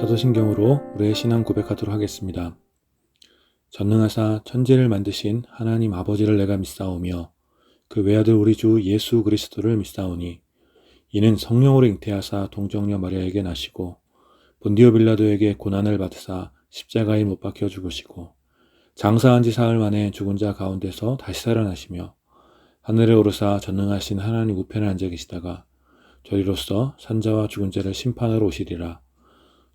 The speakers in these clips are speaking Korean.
사도신경으로 우리의 신앙 고백하도록 하겠습니다. 전능하사 천지를 만드신 하나님 아버지를 내가 믿사오며 그 외아들 우리 주 예수 그리스도를 믿사오니 이는 성령으로 잉태하사 동정녀 마리아에게 나시고 본디오 빌라도에게 고난을 받으사 십자가에 못 박혀 죽으시고 장사한 지 사흘 만에 죽은 자 가운데서 다시 살아나시며 하늘에 오르사 전능하신 하나님 우편에 앉아 계시다가 저리로서 산자와 죽은 자를 심판하러 오시리라.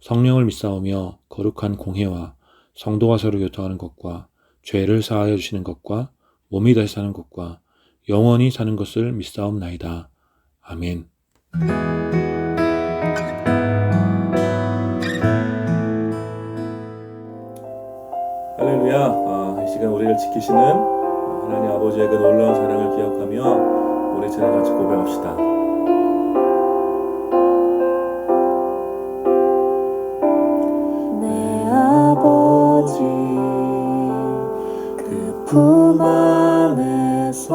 성령을 믿사오며 거룩한 공회와 성도가 서로 교통하는 것과 죄를 사하여 주시는 것과 몸이 다시 사는 것과 영원히 사는 것을 믿사옵나이다. 아멘. 할렐루야. 이 시간 우리를 지키시는 하나님 아버지의 그 놀라운 사랑을 기억하며 우리 전에 같이 고백합시다. 아버지 그 품 안에서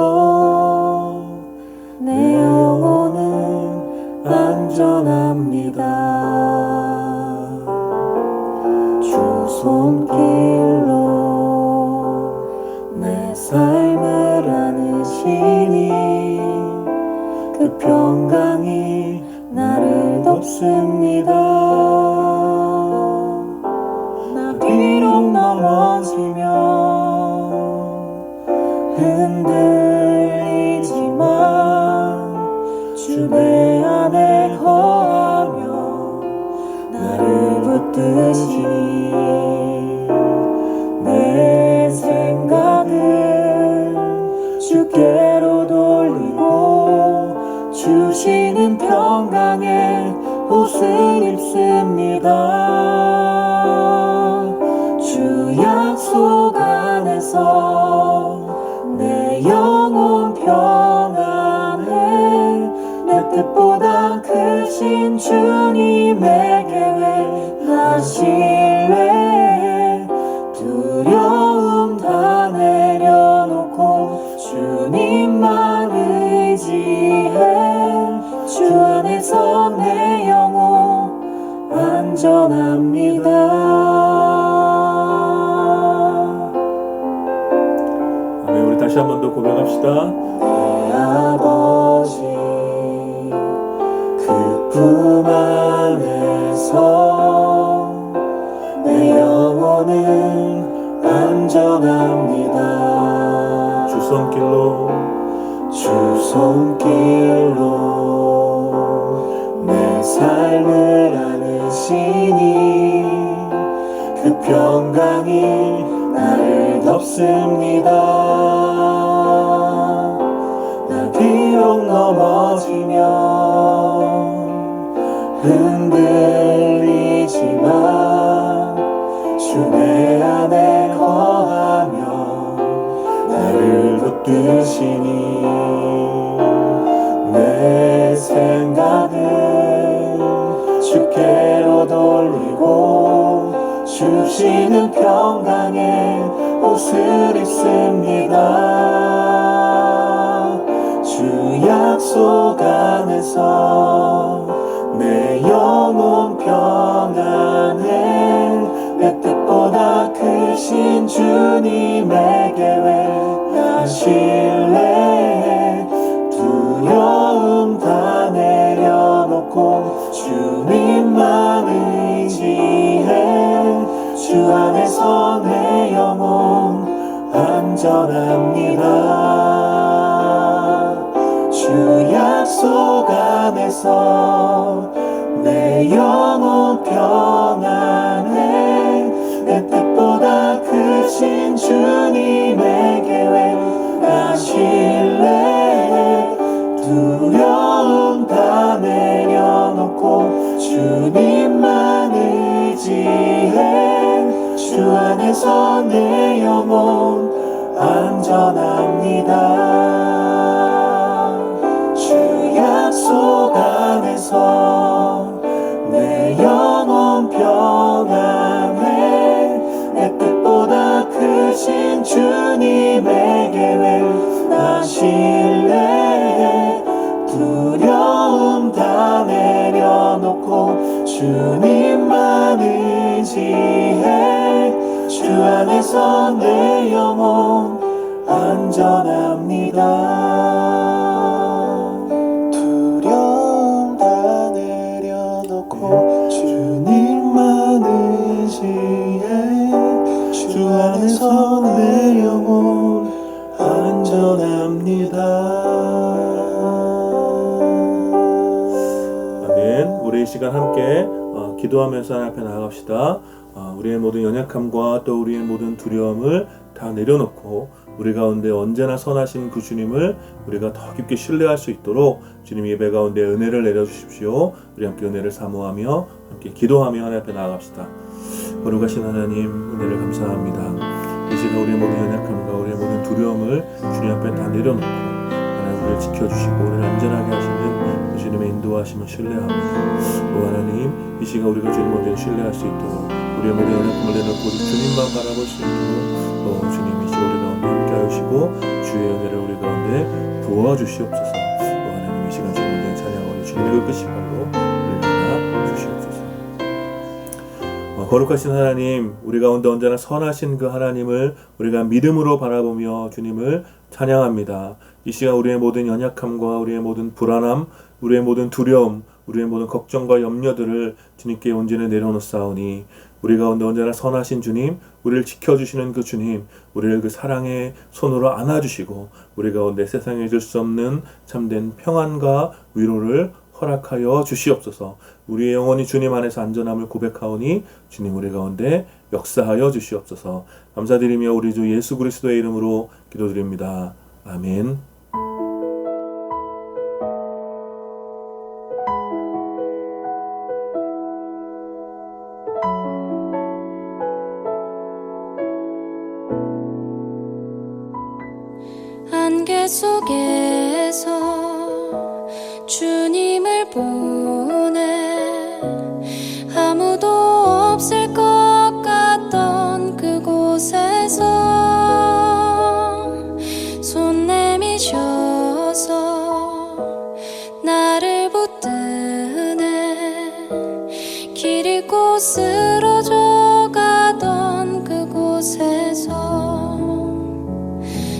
내 영혼은 안전합니다. 주 손길로 내 삶을 안으시니 그 평강이 나를 덮습니다. 비록 넘어지면 흔들리지만 주 내 안에 거하며 나를 붙드시니 내 생각을 주께로 돌리고 주시는 평강의 옷을 입습니다. 주 약속 안에서 내 영혼 평안해. 내 뜻보다 크신 주님의 계획 나 신뢰해. 두려움 다 내려놓고 주님만 의지해. 주 안에서 내 영혼 안전합니다. 우리 다시 한 번 더 고백합시다. 내 아버지 그 품 안에서 내 영혼은 안전합니다. 주 손길로 내 삶을 안으시니 그 평강이 나를 덮습니다. 나 비록 넘어지면 흔들리지만 주 내 안에 거하며 나를 붙드시니 내 생각을 주께로 돌리고 주시는 평강의 옷을 입습니다. 주 약속 안에서 내 영혼 평안해. 내 뜻보다 크신 주님의 계획 나 신뢰해. 두려움 다 내려놓고 주님만 의지해. 주 안에서 내 영혼 안전합니다. 주 약속 안에서 내 영혼 평안해. 내 뜻보다 크신 주님의 계획 나 신뢰해. 두려움 다 내려놓고 주님만 의지해. 주 안에서 내 영혼 안전합니다. 주 약속 안에서 내 영혼 평안해. 내 뜻보다 크신 주님의 계획 나 신뢰해. 두려움 다 내려놓고 주님만 의지해 주 안에서 내 영혼 안전합니다. 두려움 다 내려놓고 주님만 의지해 주 안에서 내 영혼 안전합니다. 아멘. 우리 이 시간 함께 기도하면서 하나님 앞에 나아갑시다. 우리의 모든 연약함과 또 우리의 모든 두려움을 다 내려놓고 우리 가운데 언제나 선하신 그 주님을 우리가 더 깊게 신뢰할 수 있도록 주님 예배 가운데 은혜를 내려주십시오. 우리 함께 은혜를 사모하며 함께 기도하며 하나님 앞에 나아갑시다. 거룩하신 하나님, 은혜를 감사합니다. 이 시간 우리의 모든 연약함과 우리의 모든 두려움을 주님 앞에 다 내려놓고 하나님 우리를 지켜주시고 우리를 안전하게 하시는 주님의 인도하심을 신뢰합니다. 오 하나님, 이 시간 우리가 주님 먼저 신뢰할 수 있도록 우리의 모든 연약함을 내놓고 주님만 바라볼 수 있도록 주님이 우리 가운데 함께 하시고 주의 은혜를 우리 가운데 부어주시옵소서. 하나님, 이 시간 주님 먼저 찬양하오니 주님의 끝이 발로 우리를 받아 주시옵소서. 거룩하신 하나님, 우리 가운데 언제나 선하신 그 하나님을 우리가 믿음으로 바라보며 주님을 찬양합니다. 이 시간 우리의 모든 연약함과 우리의 모든 불안함, 우리의 모든 두려움, 우리의 모든 걱정과 염려들을 주님께 온전히 내려놓사오니 우리 가운데 언제나 선하신 주님, 우리를 지켜주시는 그 주님, 우리를 그 사랑의 손으로 안아주시고 우리 가운데 세상에 줄 수 없는 참된 평안과 위로를 허락하여 주시옵소서. 우리의 영혼이 주님 안에서 안전함을 고백하오니 주님 우리 가운데 역사하여 주시옵소서. 감사드리며 우리 주 예수 그리스도의 이름으로 기도드립니다. 아멘. 안개 속에서 주님을 보내 아무도 없을 것 같던 그곳에서 손 내미셔서 나를 붙드네 길 잃고 쓰러져 가던 그곳에서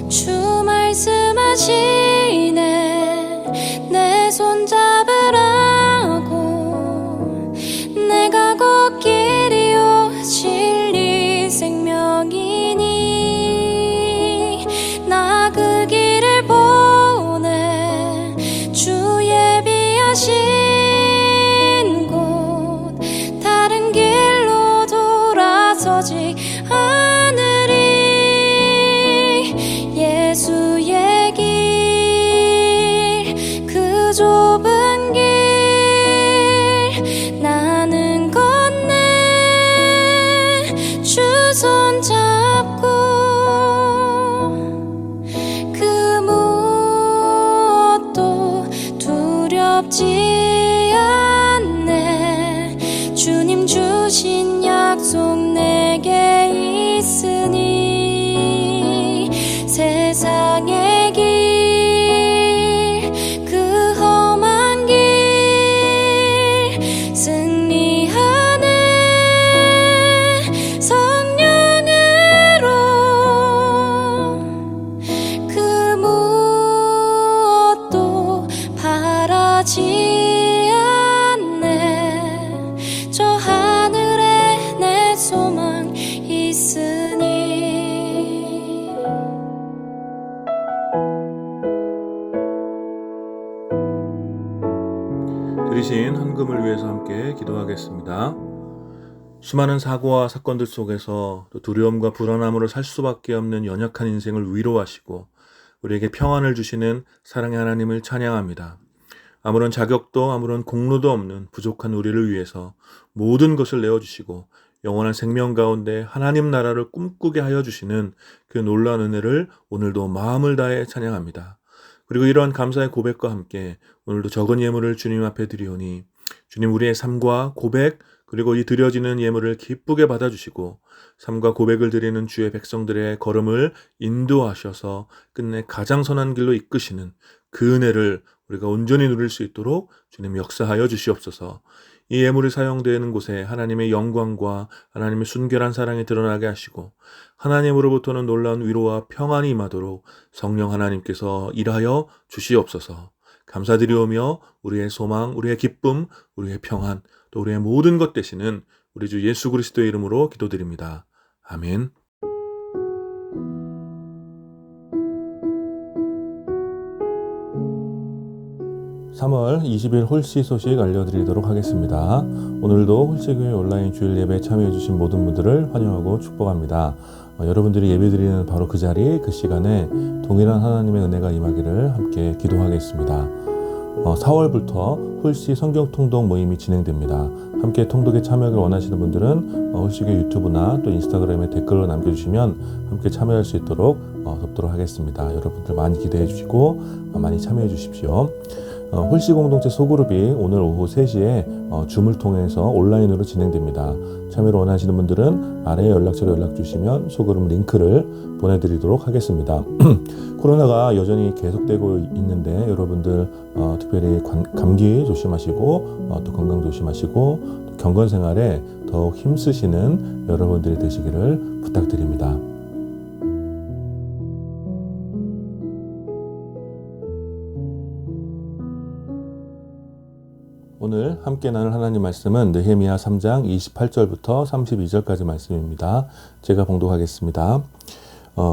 주 말씀하시네 내 손 잡으라고 내가 걷기리요 진리 생명이니 나 그 길을 보내 주 예비하신 곳 다른 길로 돌아서지 않으리 예수의 길 그 좁은 길 나는 건네 주 손 잡고 그 무엇도 두렵지 않네 주님 주신 약속 내게 있으니 세상의 길 그 험한 길 승리하네 성령으로 그 무엇도 바라지 않네 저 하늘에 내 소망 있으니 들으신 헌금을 위해서 함께 기도하겠습니다. 수많은 사고와 사건들 속에서 또 두려움과 불안함으로 살 수밖에 없는 연약한 인생을 위로하시고 우리에게 평안을 주시는 사랑의 하나님을 찬양합니다. 아무런 자격도 아무런 공로도 없는 부족한 우리를 위해서 모든 것을 내어주시고 영원한 생명 가운데 하나님 나라를 꿈꾸게 하여 주시는 그 놀라운 은혜를 오늘도 마음을 다해 찬양합니다. 그리고 이러한 감사의 고백과 함께 오늘도 적은 예물을 주님 앞에 드리오니 주님 우리의 삶과 고백 그리고 이 드려지는 예물을 기쁘게 받아주시고 삶과 고백을 드리는 주의 백성들의 걸음을 인도하셔서 끝내 가장 선한 길로 이끄시는 그 은혜를 우리가 온전히 누릴 수 있도록 주님 역사하여 주시옵소서. 이 예물이 사용되는 곳에 하나님의 영광과 하나님의 순결한 사랑이 드러나게 하시고 하나님으로부터는 놀라운 위로와 평안이 임하도록 성령 하나님께서 일하여 주시옵소서. 감사드리오며 우리의 소망, 우리의 기쁨, 우리의 평안, 또 우리의 모든 것 되시는 우리 주 예수 그리스도의 이름으로 기도드립니다. 아멘. 3월 20일 홀씨 소식 알려드리도록 하겠습니다. 오늘도 홀씨교회 온라인 주일 예배에 참여해주신 모든 분들을 환영하고 축복합니다. 여러분들이 예배드리는 바로 그 자리, 그 시간에 동일한 하나님의 은혜가 임하기를 함께 기도하겠습니다. 4월부터 홀씨 성경통독 모임이 진행됩니다. 함께 통독에 참여하길 원하시는 분들은 홀씨교회 유튜브나 또 인스타그램에 댓글로 남겨주시면 함께 참여할 수 있도록 돕도록 하겠습니다. 여러분들 많이 기대해 주시고 많이 참여해 주십시오. 홀씨 공동체 소그룹이 오늘 오후 3시에 줌을 통해서 온라인으로 진행됩니다. 참여를 원하시는 분들은 아래에 연락처로 연락 주시면 소그룹 링크를 보내드리도록 하겠습니다. 코로나가 여전히 계속되고 있는데 여러분들 특별히 감기 조심하시고 또 건강 조심하시고 또 경건 생활에 더욱 힘쓰시는 여러분들이 되시기를 부탁드립니다. 오늘 함께 나눌 하나님 말씀은 느헤미야 3장 28절부터 32절까지 말씀입니다. 제가 봉독하겠습니다.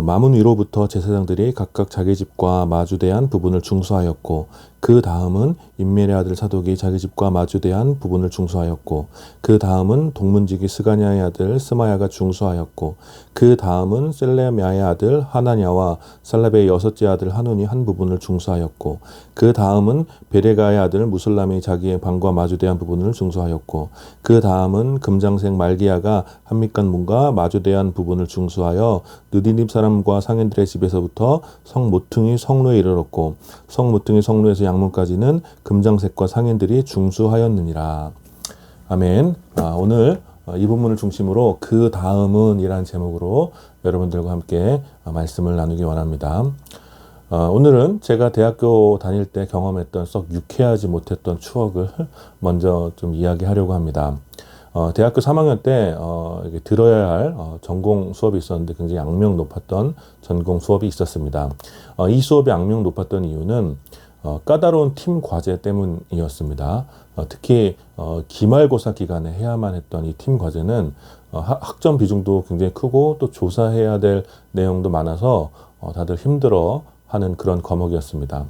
마문 위로부터 제사장들이 각각 자기 집과 마주대한 부분을 중수하였고 그 다음은 임멜의 아들 사독이 자기 집과 마주대한 부분을 중수하였고 그 다음은 동문지기 스가냐의 아들 스마야가 중수하였고 그 다음은 셀레미야의 아들 하나냐와 살라베의 여섯째 아들 하논이 한 부분을 중수하였고 그 다음은 베레가의 아들 무슬람이 자기의 방과 마주대한 부분을 중수하였고 그 다음은 금장색 말기야가 한밑간 문과 마주대한 부분을 중수하여 느디님 사람과 상인들의 집에서부터 성 모퉁이 성로에 이르렀고 성 모퉁이 성로에서 양문까지는 금장색과 상인들이 중수하였느니라. 아멘. 오늘 이 부분을 중심으로 그 다음은 이라는 제목으로 여러분들과 함께 말씀을 나누기 원합니다. 오늘은 제가 대학교 다닐 때 경험했던 썩 유쾌하지 못했던 추억을 먼저 좀 이야기하려고 합니다. 대학교 3학년 때 들어야 할 전공 수업이 있었는데 굉장히 악명 높았던 전공 수업이 있었습니다. 이 수업이 악명 높았던 이유는 까다로운 팀 과제 때문이었습니다. 특히 기말고사 기간에 해야만 했던 이 팀 과제는 학점 비중도 굉장히 크고 또 조사해야 될 내용도 많아서 다들 힘들어하는 그런 과목이었습니다.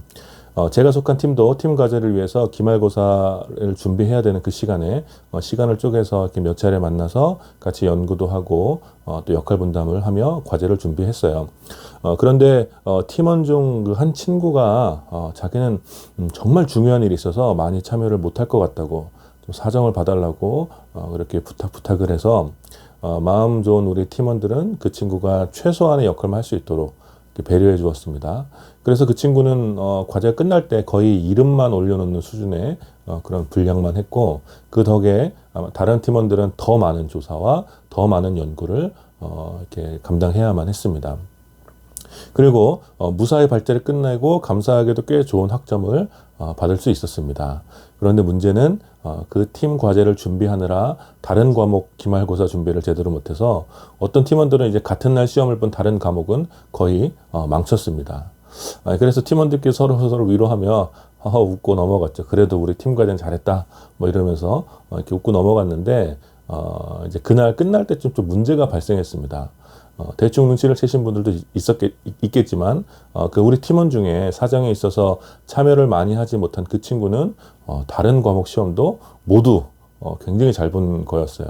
제가 속한 팀도 팀 과제를 위해서 기말고사를 준비해야 되는 그 시간에 시간을 쪼개서 이렇게 몇 차례 만나서 같이 연구도 하고 또 역할 분담을 하며 과제를 준비했어요. 그런데 팀원 중 그 한 친구가 자기는 정말 중요한 일이 있어서 많이 참여를 못할 것 같다고 좀 사정을 봐달라고 그렇게 부탁을 해서 마음 좋은 우리 팀원들은 그 친구가 최소한의 역할만 할 수 있도록 배려해 주었습니다. 그래서 그 친구는 과제가 끝날 때 거의 이름만 올려놓는 수준의 그런 분량만 했고 그 덕에 아마 다른 팀원들은 더 많은 조사와 더 많은 연구를 이렇게 감당해야만 했습니다. 그리고 무사히 발제를 끝내고 감사하게도 꽤 좋은 학점을 받을 수 있었습니다. 그런데 문제는 그 팀 과제를 준비하느라 다른 과목 기말고사 준비를 제대로 못해서 어떤 팀원들은 이제 같은 날 시험을 본 다른 과목은 거의 망쳤습니다. 그래서 팀원들끼리 서로 위로하며 웃고 넘어갔죠. 그래도 우리 팀 과제는 잘했다 뭐 이러면서 이렇게 웃고 넘어갔는데 이제 그날 끝날 때쯤 좀 문제가 발생했습니다. 대충 눈치를 채신 분들도 있겠지만 그 우리 팀원 중에 사정에 있어서 참여를 많이 하지 못한 그 친구는 다른 과목 시험도 모두 굉장히 잘 본 거였어요.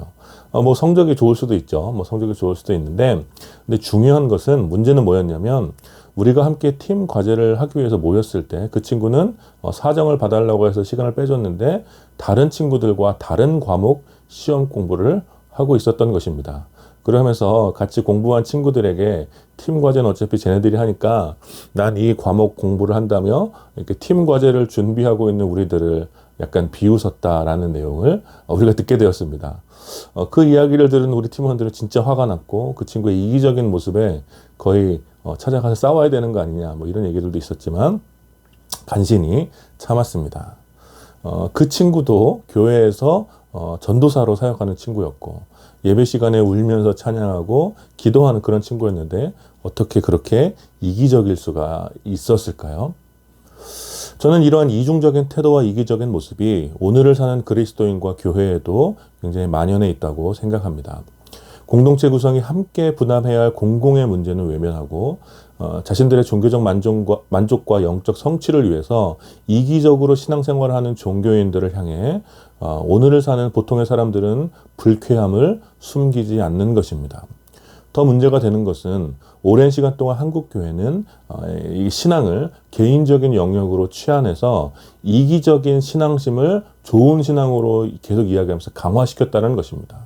뭐 성적이 좋을 수도 있죠. 뭐 성적이 좋을 수도 있는데 근데 중요한 것은 문제는 뭐였냐면 우리가 함께 팀 과제를 하기 위해서 모였을 때 그 친구는 사정을 봐달라고 해서 시간을 빼줬는데 다른 친구들과 다른 과목 시험 공부를 하고 있었던 것입니다. 그러면서 같이 공부한 친구들에게 팀 과제는 어차피 쟤네들이 하니까 난 이 과목 공부를 한다며 이렇게 팀 과제를 준비하고 있는 우리들을 약간 비웃었다라는 내용을 우리가 듣게 되었습니다. 그 이야기를 들은 우리 팀원들은 진짜 화가 났고 그 친구의 이기적인 모습에 거의 찾아가서 싸워야 되는 거 아니냐 뭐 이런 얘기들도 있었지만 간신히 참았습니다. 그 친구도 교회에서 전도사로 사역하는 친구였고 예배 시간에 울면서 찬양하고 기도하는 그런 친구였는데 어떻게 그렇게 이기적일 수가 있었을까요? 저는 이러한 이중적인 태도와 이기적인 모습이 오늘을 사는 그리스도인과 교회에도 굉장히 만연해 있다고 생각합니다. 공동체 구성이 함께 분담해야 할 공공의 문제는 외면하고 자신들의 종교적 만족과 영적 성취를 위해서 이기적으로 신앙생활을 하는 종교인들을 향해 오늘을 사는 보통의 사람들은 불쾌함을 숨기지 않는 것입니다. 더 문제가 되는 것은 오랜 시간 동안 한국 교회는 이 신앙을 개인적인 영역으로 취한해서 이기적인 신앙심을 좋은 신앙으로 계속 이야기하면서 강화시켰다는 것입니다.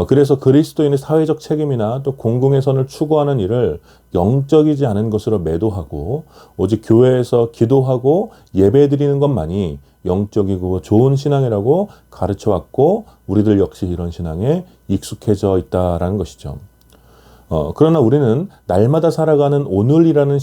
그래서 그리스도인의 사회적 책임이나 또 공공의 선을 추구하는 일을 영적이지 않은 것으로 매도하고 오직 교회에서 기도하고 예배드리는 것만이 영적이고 좋은 신앙이라고 가르쳐왔고 우리들 역시 이런 신앙에 익숙해져 있다라는 것이죠. 그러나 우리는 날마다 살아가는 오늘이라는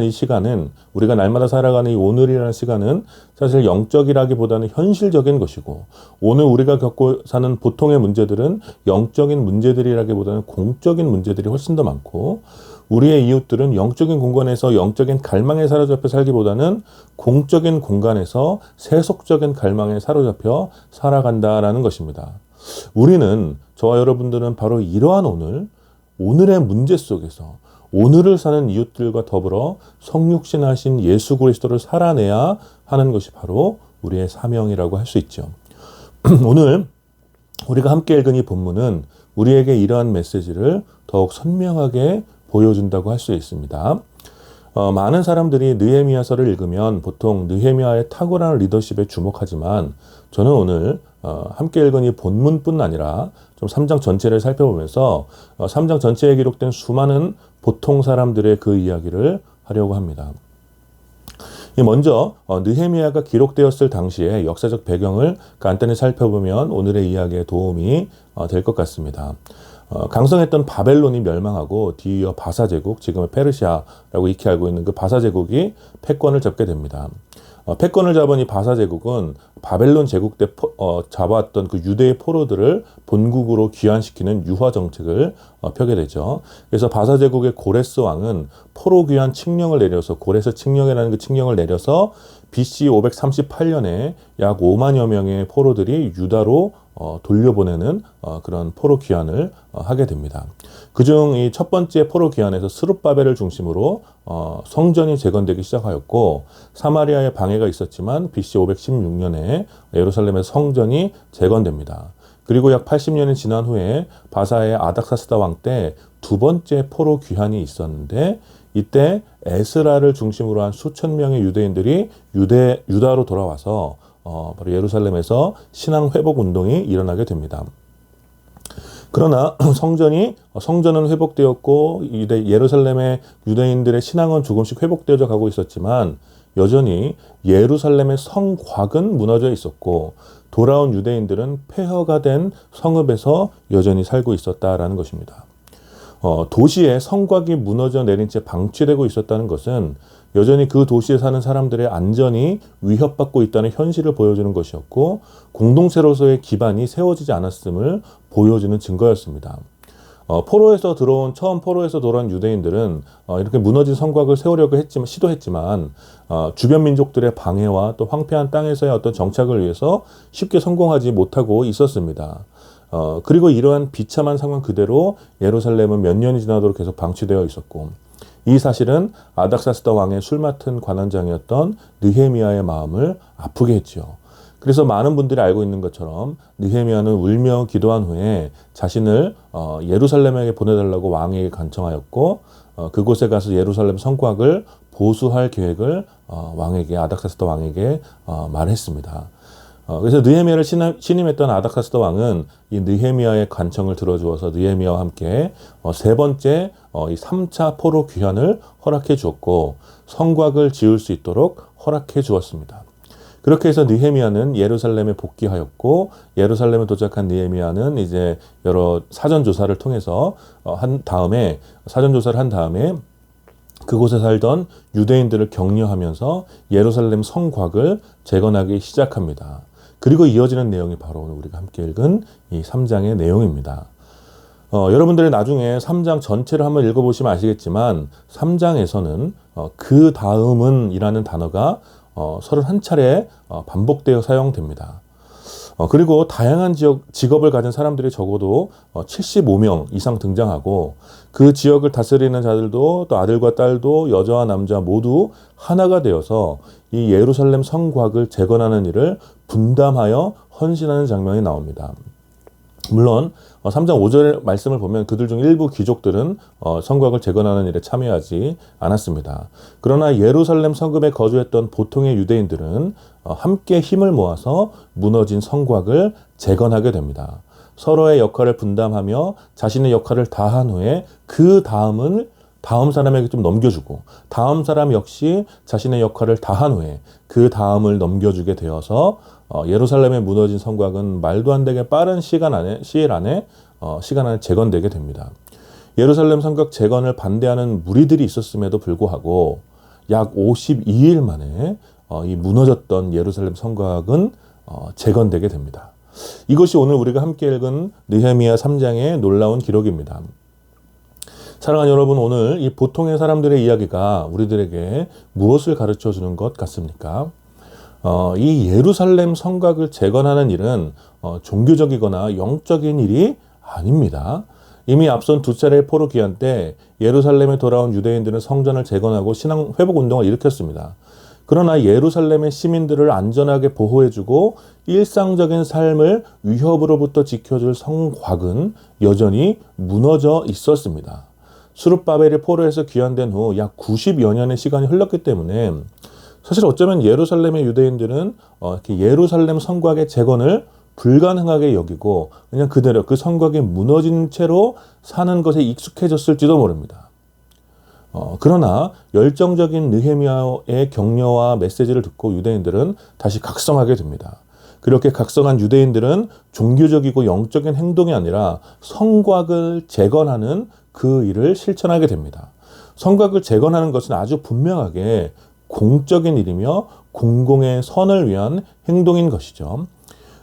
이 시간은 우리가 날마다 살아가는 이 오늘이라는 시간은 사실 영적이라기보다는 현실적인 것이고 오늘 우리가 겪고 사는 보통의 문제들은 영적인 문제들이라기보다는 공적인 문제들이 훨씬 더 많고 우리의 이웃들은 영적인 공간에서 영적인 갈망에 사로잡혀 살기보다는 공적인 공간에서 세속적인 갈망에 사로잡혀 살아간다라는 것입니다. 우리는 저와 여러분들은 바로 이러한 오늘의 문제 속에서 오늘을 사는 이웃들과 더불어 성육신하신 예수 그리스도를 살아내야 하는 것이 바로 우리의 사명이라고 할 수 있죠. 오늘 우리가 함께 읽은 이 본문은 우리에게 이러한 메시지를 더욱 선명하게 보여준다고 할 수 있습니다. 많은 사람들이 느헤미야서를 읽으면 보통 느헤미야의 탁월한 리더십에 주목하지만 저는 오늘 함께 읽은 이 본문뿐 아니라 좀 3장 전체를 살펴보면서 3장 전체에 기록된 수많은 보통 사람들의 그 이야기를 하려고 합니다. 먼저 느헤미야가 기록되었을 당시의 역사적 배경을 간단히 살펴보면 오늘의 이야기에 도움이 될 것 같습니다. 강성했던 바벨론이 멸망하고 뒤이어 바사 제국, 지금의 페르시아라고 익히 알고 있는 그 바사 제국이 패권을 잡게 됩니다. 패권을 잡은 이 바사 제국은 바벨론 제국 때 잡아왔던 그 유대의 포로들을 본국으로 귀환시키는 유화 정책을 펴게 되죠. 그래서 바사 제국의 고레스 왕은 포로 귀환 칙령을 내려서 고레스 칙령이라는 그 칙령을 내려서 BC 538년에 약 5만여 명의 포로들이 유다로 돌려보내는 그런 포로 귀환을 하게 됩니다. 그중 이 첫 번째 포로 귀환에서 스룹바벨을 중심으로 성전이 재건되기 시작하였고 사마리아에 방해가 있었지만 BC 516년에 예루살렘의 성전이 재건됩니다. 그리고 약 80년이 지난 후에 바사의 아닥사스다 왕 때 두 번째 포로 귀환이 있었는데 이때 에스라를 중심으로 한 수천 명의 유대인들이 유다로 돌아와서 바로 예루살렘에서 신앙 회복 운동이 일어나게 됩니다. 그러나 성전은 회복되었고 예루살렘의 유대인들의 신앙은 조금씩 회복되어져 가고 있었지만 여전히 예루살렘의 성곽은 무너져 있었고 돌아온 유대인들은 폐허가 된 성읍에서 여전히 살고 있었다라는 것입니다. 도시의 성곽이 무너져 내린 채 방치되고 있었다는 것은 여전히 그 도시에 사는 사람들의 안전이 위협받고 있다는 현실을 보여주는 것이었고 공동체로서의 기반이 세워지지 않았음을 보여주는 증거였습니다. 처음 포로에서 돌아온 유대인들은 이렇게 무너진 성곽을 세우려고 시도했지만 주변 민족들의 방해와 또 황폐한 땅에서의 어떤 정착을 위해서 쉽게 성공하지 못하고 있었습니다. 그리고 이러한 비참한 상황 그대로 예루살렘은 몇 년이 지나도록 계속 방치되어 있었고 이 사실은 아닥사스다 왕의 술 맡은 관원장이었던 느헤미야의 마음을 아프게 했죠. 그래서 많은 분들이 알고 있는 것처럼 느헤미야는 울며 기도한 후에 자신을 예루살렘에게 보내달라고 왕에게 간청하였고 그곳에 가서 예루살렘 성곽을 보수할 계획을 아닥사스다 왕에게 말했습니다. 그래서 느헤미야를 신임했던 아닥사스다 왕은 이 느헤미야의 간청을 들어주어서 느헤미야와 함께 세 번째 이 3차 포로 귀환을 허락해 주었고 성곽을 지을 수 있도록 허락해 주었습니다. 그렇게 해서 느헤미야는 예루살렘에 복귀하였고 예루살렘에 도착한 느헤미야는 이제 여러 사전 조사를 통해서 사전 조사를 한 다음에 그곳에 살던 유대인들을 격려하면서 예루살렘 성곽을 재건하기 시작합니다. 그리고 이어지는 내용이 바로 오늘 우리가 함께 읽은 이 3장의 내용입니다. 여러분들이 나중에 3장 전체를 한번 읽어보시면 아시겠지만 3장에서는 그 다음은 이라는 단어가 31차례 반복되어 사용됩니다. 그리고 다양한 직업을 가진 사람들이 적어도 75명 이상 등장하고 그 지역을 다스리는 자들도 또 아들과 딸도 여자와 남자 모두 하나가 되어서 이 예루살렘 성곽을 재건하는 일을 분담하여 헌신하는 장면이 나옵니다. 물론 3장 5절 말씀을 보면 그들 중 일부 귀족들은 성곽을 재건하는 일에 참여하지 않았습니다. 그러나 예루살렘 성읍에 거주했던 보통의 유대인들은 함께 힘을 모아서 무너진 성곽을 재건하게 됩니다. 서로의 역할을 분담하며 자신의 역할을 다한 후에 그 다음 사람에게 좀 넘겨주고 다음 사람 역시 자신의 역할을 다한 후에 그 다음을 넘겨주게 되어서 예루살렘에 무너진 성곽은 말도 안 되게 빠른 시간 안에 재건되게 됩니다. 예루살렘 성곽 재건을 반대하는 무리들이 있었음에도 불구하고 약 52일 만에 이 무너졌던 예루살렘 성곽은 재건되게 됩니다. 이것이 오늘 우리가 함께 읽은 느헤미야 3장의 놀라운 기록입니다. 사랑하는 여러분, 오늘 이 보통의 사람들의 이야기가 우리들에게 무엇을 가르쳐 주는 것 같습니까? 이 예루살렘 성곽을 재건하는 일은 종교적이거나 영적인 일이 아닙니다. 이미 앞선 두 차례의 포로 기한 때 예루살렘에 돌아온 유대인들은 성전을 재건하고 신앙 회복 운동을 일으켰습니다. 그러나 예루살렘의 시민들을 안전하게 보호해주고 일상적인 삶을 위협으로부터 지켜줄 성곽은 여전히 무너져 있었습니다. 수룹바벨이 포로에서 귀환된 후 약 90여 년의 시간이 흘렀기 때문에 사실 어쩌면 예루살렘의 유대인들은 이렇게 예루살렘 성곽의 재건을 불가능하게 여기고 그냥 그대로 그 성곽이 무너진 채로 사는 것에 익숙해졌을지도 모릅니다. 그러나 열정적인 느헤미야의 격려와 메시지를 듣고 유대인들은 다시 각성하게 됩니다. 그렇게 각성한 유대인들은 종교적이고 영적인 행동이 아니라 성곽을 재건하는 그 일을 실천하게 됩니다. 성곽을 재건하는 것은 아주 분명하게 공적인 일이며 공공의 선을 위한 행동인 것이죠.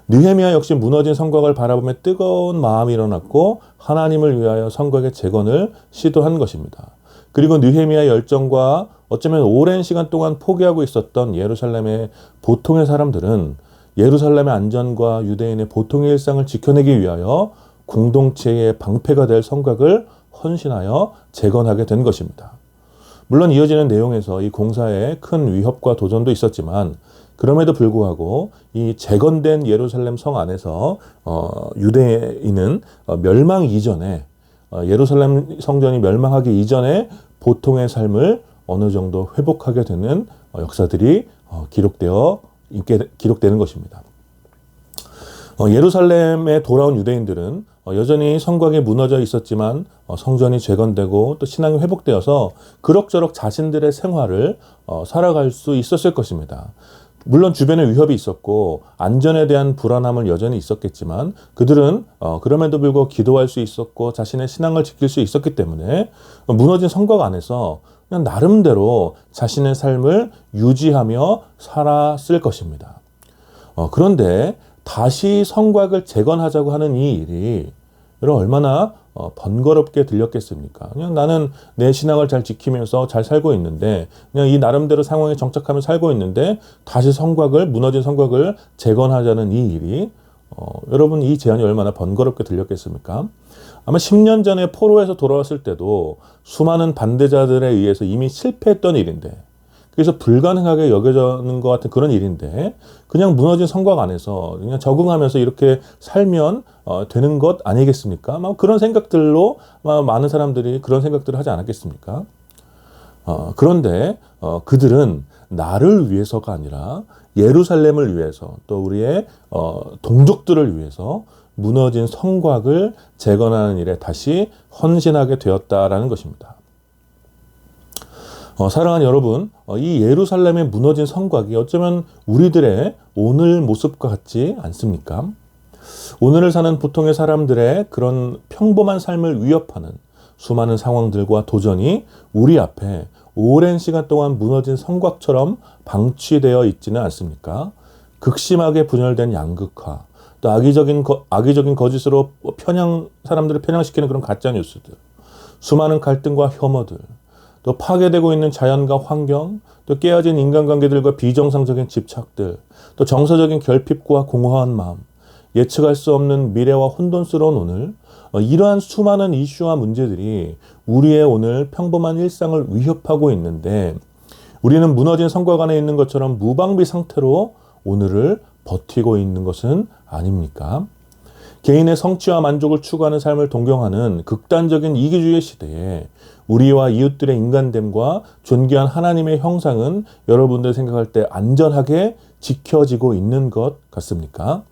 느헤미야 역시 무너진 성곽을 바라보며 뜨거운 마음이 일어났고 하나님을 위하여 성곽의 재건을 시도한 것입니다. 그리고 느헤미야의 열정과 어쩌면 오랜 시간 동안 포기하고 있었던 예루살렘의 보통의 사람들은 예루살렘의 안전과 유대인의 보통의 일상을 지켜내기 위하여 공동체의 방패가 될 성곽을 헌신하여 재건하게 된 것입니다. 물론 이어지는 내용에서 이 공사에 큰 위협과 도전도 있었지만 그럼에도 불구하고 이 재건된 예루살렘 성 안에서 유대인은 멸망 이전에 예루살렘 성전이 멸망하기 이전에 보통의 삶을 어느 정도 회복하게 되는 역사들이 기록되는 것입니다. 예루살렘에 돌아온 유대인들은 여전히 성곽이 무너져 있었지만 성전이 재건되고 또 신앙이 회복되어서 그럭저럭 자신들의 생활을 살아갈 수 있었을 것입니다. 물론 주변에 위협이 있었고 안전에 대한 불안함은 여전히 있었겠지만 그들은 그럼에도 불구하고 기도할 수 있었고 자신의 신앙을 지킬 수 있었기 때문에 무너진 성곽 안에서 그냥 나름대로 자신의 삶을 유지하며 살았을 것입니다. 그런데 다시 성곽을 재건하자고 하는 이 일이 얼마나 번거롭게 들렸겠습니까? 그냥 나는 내 신앙을 잘 지키면서 잘 살고 있는데 그냥 이 나름대로 상황에 정착하며 살고 있는데 다시 무너진 성곽을 재건하자는 이 일이 여러분 이 제안이 얼마나 번거롭게 들렸겠습니까? 아마 10년 전에 포로에서 돌아왔을 때도 수많은 반대자들에 의해서 이미 실패했던 일인데 그래서 불가능하게 여겨지는 것 같은 그런 일인데 그냥 무너진 성곽 안에서 그냥 적응하면서 이렇게 살면 되는 것 아니겠습니까? 그런 생각들로 많은 사람들이 그런 생각들을 하지 않았겠습니까? 그런데 그들은 나를 위해서가 아니라 예루살렘을 위해서 또 우리의 동족들을 위해서 무너진 성곽을 재건하는 일에 다시 헌신하게 되었다라는 것입니다. 사랑하는 여러분, 이 예루살렘의 무너진 성곽이 어쩌면 우리들의 오늘 모습과 같지 않습니까? 오늘을 사는 보통의 사람들의 그런 평범한 삶을 위협하는 수많은 상황들과 도전이 우리 앞에 오랜 시간 동안 무너진 성곽처럼 방치되어 있지는 않습니까? 극심하게 분열된 양극화, 또 악의적인 거짓으로 사람들을 편향시키는 그런 가짜 뉴스들, 수많은 갈등과 혐오들, 또 파괴되고 있는 자연과 환경, 또 깨어진 인간관계들과 비정상적인 집착들, 또 정서적인 결핍과 공허한 마음, 예측할 수 없는 미래와 혼돈스러운 오늘, 이러한 수많은 이슈와 문제들이 우리의 오늘 평범한 일상을 위협하고 있는데, 우리는 무너진 성곽 안에 있는 것처럼 무방비 상태로 오늘을 버티고 있는 것은 아닙니까? 개인의 성취와 만족을 추구하는 삶을 동경하는 극단적인 이기주의 시대에 우리와 이웃들의 인간됨과 존귀한 하나님의 형상은 여러분들 생각할 때 안전하게 지켜지고 있는 것 같습니까?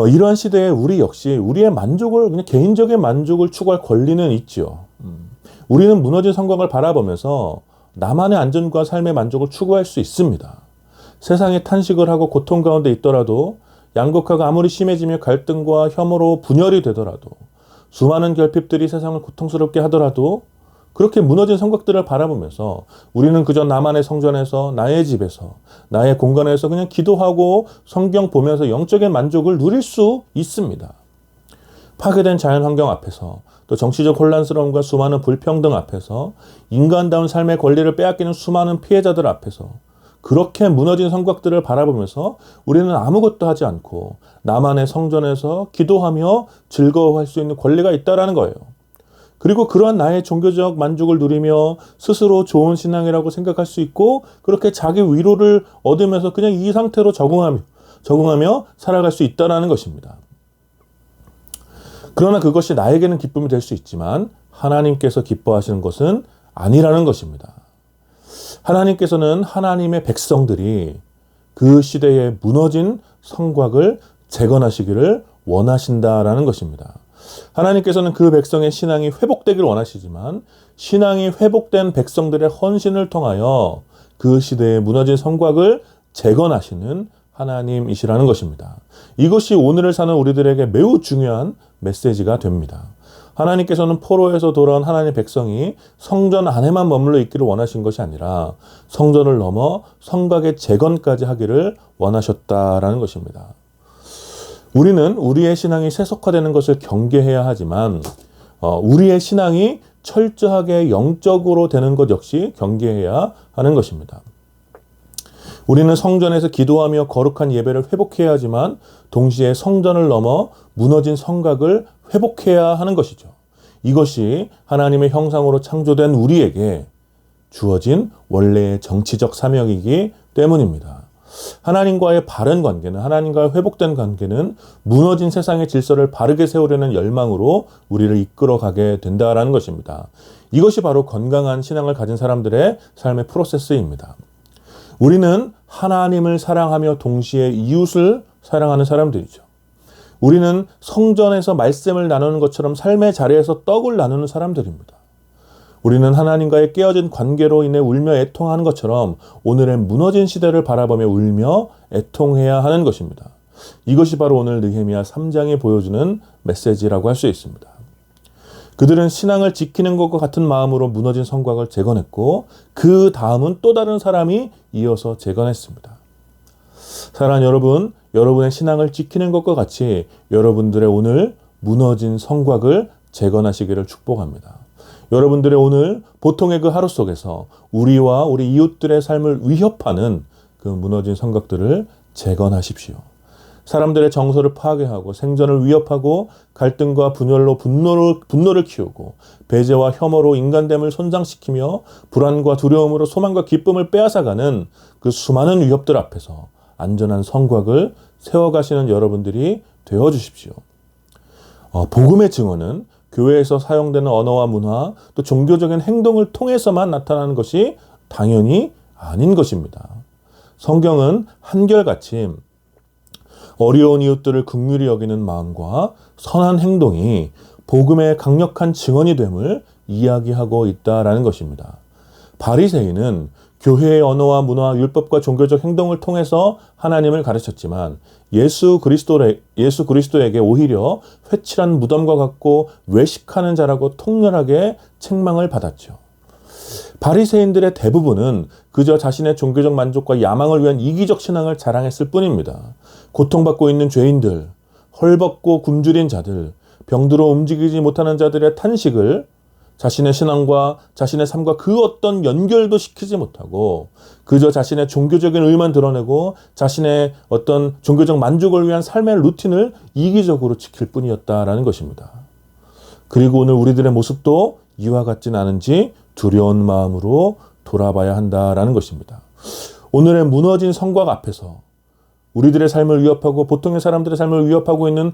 이러한 시대에 우리 역시 우리의 만족을, 그냥 개인적인 만족을 추구할 권리는 있죠. 우리는 무너진 성곽을 바라보면서 나만의 안전과 삶의 만족을 추구할 수 있습니다. 세상에 탄식을 하고 고통 가운데 있더라도, 양극화가 아무리 심해지며 갈등과 혐오로 분열이 되더라도, 수많은 결핍들이 세상을 고통스럽게 하더라도, 그렇게 무너진 성곽들을 바라보면서 우리는 그저 나만의 성전에서, 나의 집에서, 나의 공간에서 그냥 기도하고 성경 보면서 영적인 만족을 누릴 수 있습니다. 파괴된 자연 환경 앞에서, 또 정치적 혼란스러움과 수많은 불평등 앞에서, 인간다운 삶의 권리를 빼앗기는 수많은 피해자들 앞에서 그렇게 무너진 성곽들을 바라보면서 우리는 아무것도 하지 않고 나만의 성전에서 기도하며 즐거워할 수 있는 권리가 있다라는 거예요. 그리고 그러한 나의 종교적 만족을 누리며 스스로 좋은 신앙이라고 생각할 수 있고, 그렇게 자기 위로를 얻으면서 그냥 이 상태로 적응하며 살아갈 수 있다는 것입니다. 그러나 그것이 나에게는 기쁨이 될 수 있지만 하나님께서 기뻐하시는 것은 아니라는 것입니다. 하나님께서는 하나님의 백성들이 그 시대에 무너진 성곽을 재건하시기를 원하신다라는 것입니다. 하나님께서는 그 백성의 신앙이 회복되기를 원하시지만, 신앙이 회복된 백성들의 헌신을 통하여 그 시대에 무너진 성곽을 재건하시는 하나님이시라는 것입니다. 이것이 오늘을 사는 우리들에게 매우 중요한 메시지가 됩니다. 하나님께서는 포로에서 돌아온 하나님의 백성이 성전 안에만 머물러 있기를 원하신 것이 아니라 성전을 넘어 성곽의 재건까지 하기를 원하셨다라는 것입니다. 우리는 우리의 신앙이 세속화되는 것을 경계해야 하지만, 우리의 신앙이 철저하게 영적으로 되는 것 역시 경계해야 하는 것입니다. 우리는 성전에서 기도하며 거룩한 예배를 회복해야 하지만, 동시에 성전을 넘어 무너진 성곽을 회복해야 하는 것이죠. 이것이 하나님의 형상으로 창조된 우리에게 주어진 원래의 정치적 사명이기 때문입니다. 하나님과의 바른 관계는, 하나님과의 회복된 관계는 무너진 세상의 질서를 바르게 세우려는 열망으로 우리를 이끌어가게 된다라는 것입니다. 이것이 바로 건강한 신앙을 가진 사람들의 삶의 프로세스입니다. 우리는 하나님을 사랑하며 동시에 이웃을 사랑하는 사람들이죠. 우리는 성전에서 말씀을 나누는 것처럼 삶의 자리에서 떡을 나누는 사람들입니다. 우리는 하나님과의 깨어진 관계로 인해 울며 애통하는 것처럼 오늘의 무너진 시대를 바라보며 울며 애통해야 하는 것입니다. 이것이 바로 오늘 느헤미야 3장이 보여주는 메시지라고 할 수 있습니다. 그들은 신앙을 지키는 것과 같은 마음으로 무너진 성곽을 재건했고, 그 다음은 또 다른 사람이 이어서 재건했습니다. 사랑하는 여러분, 여러분의 신앙을 지키는 것과 같이 여러분들의 오늘 무너진 성곽을 재건하시기를 축복합니다. 여러분들의 오늘 보통의 그 하루 속에서 우리와 우리 이웃들의 삶을 위협하는 그 무너진 성곽들을 재건하십시오. 사람들의 정서를 파괴하고 생존을 위협하고 갈등과 분열로 분노를 키우고 배제와 혐오로 인간됨을 손상시키며 불안과 두려움으로 소망과 기쁨을 빼앗아가는 그 수많은 위협들 앞에서 안전한 성곽을 세워가시는 여러분들이 되어주십시오. 복음의 증언은 교회에서 사용되는 언어와 문화, 또 종교적인 행동을 통해서만 나타나는 것이 당연히 아닌 것입니다. 성경은 한결같이 어려운 이웃들을 긍휼히 여기는 마음과 선한 행동이 복음의 강력한 증언이 됨을 이야기하고 있다라는 것입니다. 바리새인은 교회의 언어와 문화, 율법과 종교적 행동을 통해서 하나님을 가르쳤지만 예수 그리스도에게 오히려 회칠한 무덤과 같고 외식하는 자라고 통렬하게 책망을 받았죠. 바리새인들의 대부분은 그저 자신의 종교적 만족과 야망을 위한 이기적 신앙을 자랑했을 뿐입니다. 고통받고 있는 죄인들, 헐벗고 굶주린 자들, 병들어 움직이지 못하는 자들의 탄식을 자신의 신앙과 자신의 삶과 그 어떤 연결도 시키지 못하고 그저 자신의 종교적인 의만 드러내고 자신의 어떤 종교적 만족을 위한 삶의 루틴을 이기적으로 지킬 뿐이었다라는 것입니다. 그리고 오늘 우리들의 모습도 이와 같진 않은지 두려운 마음으로 돌아봐야 한다라는 것입니다. 오늘의 무너진 성곽 앞에서 우리들의 삶을 위협하고 보통의 사람들의 삶을 위협하고 있는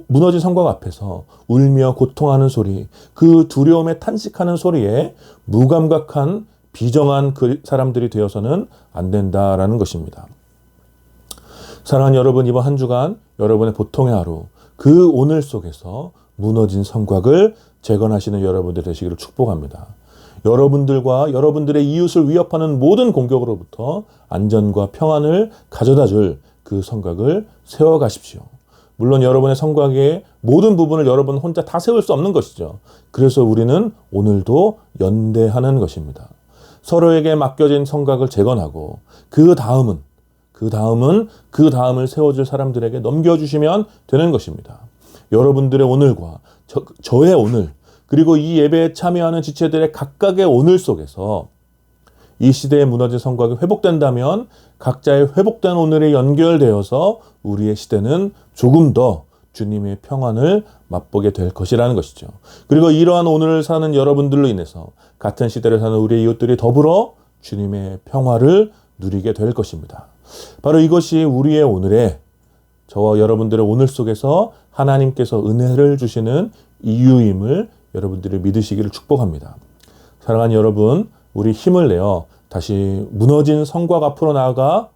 무너진 성곽 앞에서 울며 고통하는 소리, 그 두려움에 탄식하는 소리에 무감각한 비정한 그 사람들이 되어서는 안 된다라는 것입니다. 사랑하는 여러분, 이번 한 주간 여러분의 보통의 하루, 그 오늘 속에서 무너진 성곽을 재건하시는 여러분들 되시기를 축복합니다. 여러분들과 여러분들의 이웃을 위협하는 모든 공격으로부터 안전과 평안을 가져다 줄 그 성곽을 세워가십시오. 물론 여러분의 성곽의 모든 부분을 여러분 혼자 다 세울 수 없는 것이죠. 그래서 우리는 오늘도 연대하는 것입니다. 서로에게 맡겨진 성곽을 재건하고 그 다음을 세워줄 사람들에게 넘겨주시면 되는 것입니다. 여러분들의 오늘과 저의 오늘, 그리고 이 예배에 참여하는 지체들의 각각의 오늘 속에서 이 시대에 무너진 성곽이 회복된다면 각자의 회복된 오늘에 연결되어서 우리의 시대는 조금 더 주님의 평안을 맛보게 될 것이라는 것이죠. 그리고 이러한 오늘을 사는 여러분들로 인해서 같은 시대를 사는 우리의 이웃들이 더불어 주님의 평화를 누리게 될 것입니다. 바로 이것이 우리의 오늘에 저와 여러분들의 오늘 속에서 하나님께서 은혜를 주시는 이유임을 여러분들이 믿으시기를 축복합니다. 사랑하는 여러분, 우리 힘을 내어 다시 무너진 성곽 앞으로 나아가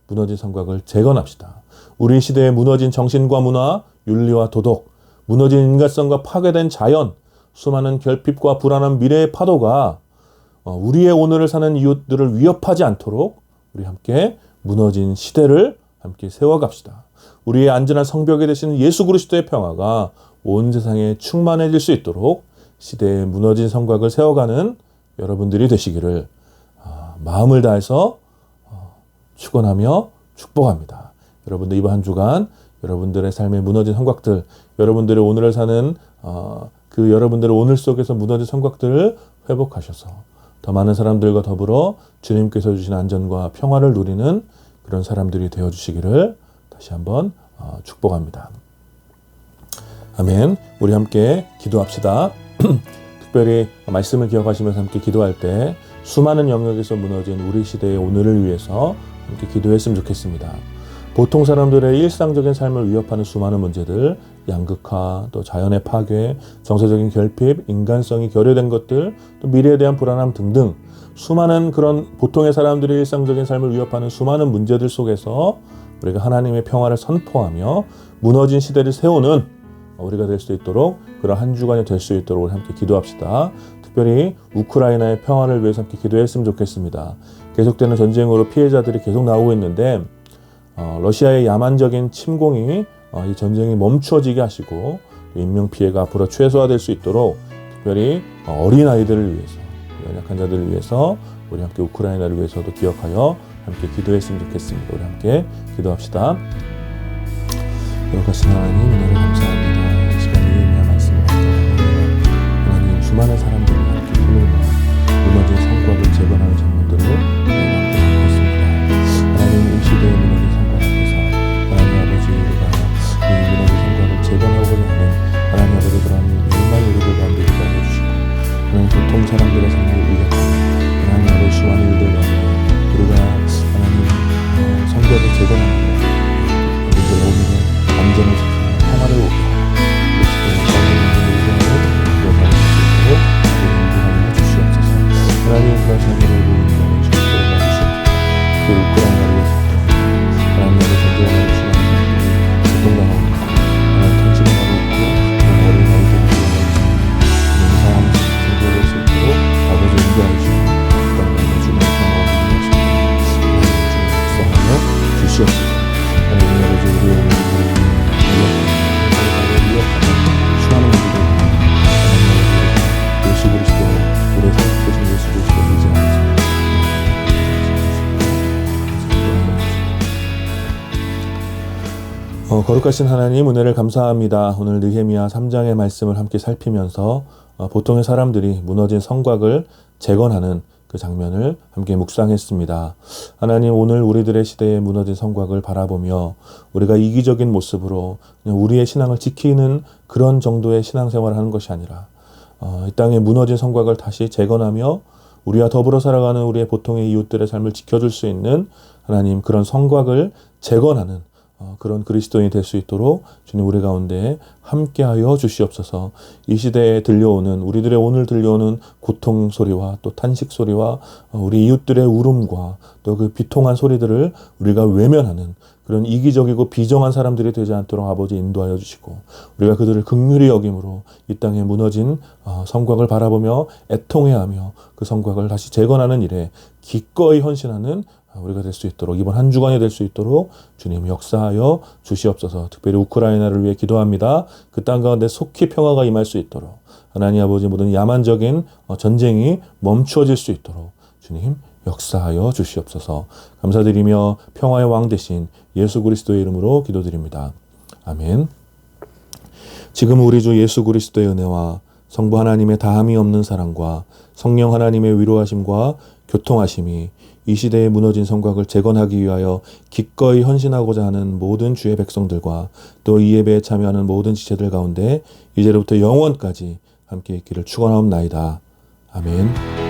무너진 성곽을 재건합시다. 우리 시대의 무너진 정신과 문화, 윤리와 도덕, 무너진 인간성과 파괴된 자연, 수많은 결핍과 불안한 미래의 파도가 우리의 오늘을 사는 이웃들을 위협하지 않도록 우리 함께 무너진 시대를 함께 세워갑시다. 우리의 안전한 성벽이 되시는 예수 그리스도의 평화가 온 세상에 충만해질 수 있도록 시대의 무너진 성곽을 세워가는 여러분들이 되시기를 마음을 다해서 축원하며 축복합니다. 여러분들 이번 한 주간 여러분들의 삶의 무너진 성곽들, 여러분들의 오늘을 사는 그 여러분들의 오늘 속에서 무너진 성곽들을 회복하셔서 더 많은 사람들과 더불어 주님께서 주신 안전과 평화를 누리는 그런 사람들이 되어주시기를 다시 한번 축복합니다. 아멘. 우리 함께 기도합시다. 특별히 말씀을 기억하시면서 함께 기도할 때 수많은 영역에서 무너진 우리 시대의 오늘을 위해서 함께 기도했으면 좋겠습니다. 보통 사람들의 일상적인 삶을 위협하는 수많은 문제들, 양극화, 또 자연의 파괴, 정서적인 결핍, 인간성이 결여된 것들, 또 미래에 대한 불안함 등등 수많은 그런 보통의 사람들의 일상적인 삶을 위협하는 수많은 문제들 속에서 우리가 하나님의 평화를 선포하며 무너진 시대를 세우는 우리가 될 수 있도록, 그런 한 주간이 될 수 있도록 우리 함께 기도합시다. 특별히 우크라이나의 평화를 위해서 함께 기도했으면 좋겠습니다. 계속되는 전쟁으로 피해자들이 계속 나오고 있는데 러시아의 야만적인 침공이 이 전쟁이 멈추어지게 하시고 인명피해가 앞으로 최소화될 수 있도록 특별히 어린아이들을 위해서, 연약한 자들을 위해서 우리 함께 우크라이나를 위해서도 기억하여 함께 기도했으면 좋겠습니다. 우리 함께 기도합시다. 거룩하신 하나님, 은혜를 감사합니다. 이 시간 이은혜의 말씀을 하나님, 수많은 사람들이 함께 힘을 모아 무너진 성곽을 재건하는 장면들을 함께 봤습니다. 하나님, 이 시대의 무너진 성곽 앞에서 하나님 아버지, 우리가 이 무너진 성곽을 재건하고자 하는 하나님 아버지 그런 일만 우리들 가운데 있게 해주시고 하나님, 보통 사람들의 삶을 위협하는 하나님 아버지 수많은 일들 가운데 우리가 하나님 성곽을 재건하는 우리들의 오늘은 안전을 지키며 평화를 우리 시대의 삶을 위하여 기억하는 수 있도록 인도하여 주시옵소서. 하나님, 그런 삶을 위하여 주시옵소서. 그 우크라이나를 위해서 하나님의 존재하는 수많은 사람들이 고통당하고 있고 하나님 탄식당하고 있고 어린 아이들이 죽어가고 있습니다. 이런 상황에서 생존할 수 있도록 아버지 인도하여 주시고 그 땅에 주님의 평화를 누리시고 하나님 주님 역사하여 주시옵소서. 하나님 아버지, 우리의 수많은 분들이 예수 그리스도 우리의 살아계신 예수 그리스도 믿지 않는 거룩하신 하나님 은혜를 감사합니다. 오늘 느헤미야 3장의 말씀을 함께 살피면서 보통의 사람들이 무너진 성곽을 재건하는 그 장면을 함께 묵상했습니다. 하나님, 오늘 우리들의 시대에 무너진 성곽을 바라보며 우리가 이기적인 모습으로 그냥 우리의 신앙을 지키는 그런 정도의 신앙생활을 하는 것이 아니라 이 땅에 무너진 성곽을 다시 재건하며 우리와 더불어 살아가는 우리의 보통의 이웃들의 삶을 지켜줄 수 있는 하나님, 그런 성곽을 재건하는 그런 그리스도인이 될 수 있도록 주님 우리 가운데 함께하여 주시옵소서. 이 시대에 들려오는, 우리들의 오늘 들려오는 고통 소리와 또 탄식 소리와 우리 이웃들의 울음과 또 그 비통한 소리들을 우리가 외면하는 그런 이기적이고 비정한 사람들이 되지 않도록 아버지 인도하여 주시고, 우리가 그들을 긍휼히 여김으로 이 땅에 무너진 성곽을 바라보며 애통해하며 그 성곽을 다시 재건하는 일에 기꺼이 헌신하는 우리가 될 수 있도록, 이번 한 주간이 될 수 있도록 주님 역사하여 주시옵소서. 특별히 우크라이나를 위해 기도합니다. 그 땅 가운데 속히 평화가 임할 수 있도록, 하나님 아버지 모든 야만적인 전쟁이 멈추어질 수 있도록 주님 역사하여 주시옵소서. 감사드리며 평화의 왕 되신 예수 그리스도의 이름으로 기도드립니다. 아멘. 지금 우리 주 예수 그리스도의 은혜와 성부 하나님의 다함이 없는 사랑과 성령 하나님의 위로하심과 교통하심이 이 시대에 무너진 성곽을 재건하기 위하여 기꺼이 헌신하고자 하는 모든 주의 백성들과 또 이 예배에 참여하는 모든 지체들 가운데 이제로부터 영원까지 함께 있기를 축원하옵나이다. 아멘.